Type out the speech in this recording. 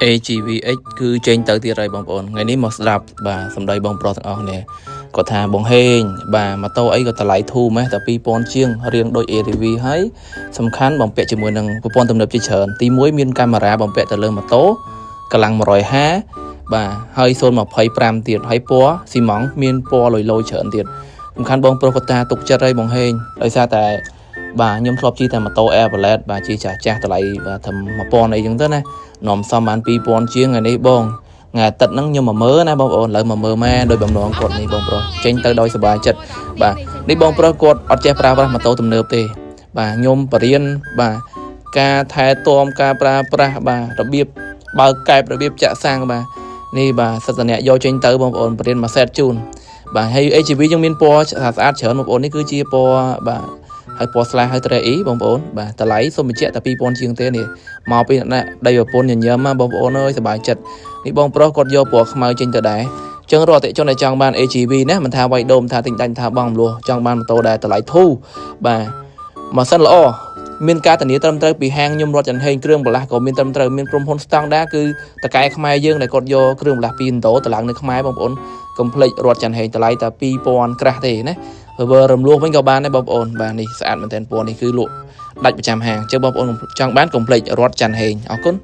AGVX គឺចេញទៅទៀតហើយបងប្អូនថ្ងៃនេះមកស្ដាប់បាទសម្ដីបងប្រុសទាំងអស់គ្នាគាត់ថាបងហេងបាទម៉ូតូអីក៏តម្លៃធូរម៉េះតែ 2000 ជាងរៀងដូច ARV ហើយសំខាន់បំពាក់ជាមួយនឹងប្រព័ន្ធទំនើបជាច្រើនទី1មានកាមេរ៉ាបំពាក់ទៅលើម៉ូតូកម្លាំង150បាទហើយ025ទៀតហើយពណ៌ស៊ីម៉ង់មានពណ៌លយច្រើនទៀតសំខាន់បងប្រុសគាត់ថាទុកចិត្តហើយបងហេងដោយសារតែបាទខ្ញុំធ្លាប់ជិះតែម៉ូតូ Air Ballet បាទជិះចាស់តម្លៃបាទថា1000អីចឹងទៅណានាំសំបាន2000ជាងថ្ងៃនេះបងថ្ងៃអាទិត្យហ្នឹងខ្ញុំមកមើលណាបងប្អូនឥឡូវមកមើលម៉ែដោយបំណងគាត់នេះបងប្រុសចេញទៅដោយសុបាយចិត្តបាទនេះបងប្រុសគាត់អត់ចេះប្រើប្រាស់ម៉ូតូទំនើបទេបាទខ្ញុំបរៀនបាទការថែទាំការប្រើប្រាស់បាទរបៀបបើកកែបរបៀបចាក់សាំងបាទនេះបាទសិទ្ធិអ្នកយកចេញទៅបងប្អូនបរៀនមួយសេតជូនបាទហើយ AGV យើងមានពណ៌ស្អាតច្រើនបងប្អូននេះគឺជាពណ៌បាទហើយពណ៌ស្លាហើយត្រេអ៊ីបងប្អូនបាទតម្លៃសូមបញ្ជាក់តែ2000ជាងទេនេះមកពីអ្នកដៃប្រពន្ធញញឹមបងប្អូនអើយសប្បាយចិត្តនេះបងប្រុសគាត់យកពណ៌ខ្មៅចេញទៅដែរអញ្ចឹងរាល់អតិជនដែលចង់បាន AGV ណាមិនថាវាយដូមថាទិញដាច់ថាបងមលោះចង់បានម៉ូតូដែលតម្លៃធូរបាទម៉ាស៊ីនល្អមានការធានាត្រឹមត្រូវពីហាងខ្ញុំរត់ចន្ទហេងគ្រឿងបន្លាស់ក៏មានត្រឹមត្រូវមានក្រុមហ៊ុនស្តង់ដាគឺតកែខ្មែរយើងដែលគាត់យកគ្រឿងបន្លាស់ពីឥណ្ឌូទៅឡើងនៅខ្មែរបងប្អូនកុំភ្លេចរត់ចន្ទហេងតម្លៃតែ2000ក្រាស់ទេណាបើរំលោះវិញក៏បានដែរបងប្អូនបាទនេះស្អាតមែនទែនពណ៌នេះគឺលក់ដាច់ប្រចាំហាងអញ្ចឹងបងប្អូនចង់បានកុំភ្លេចរត់ចន្ទហេងអរគុណ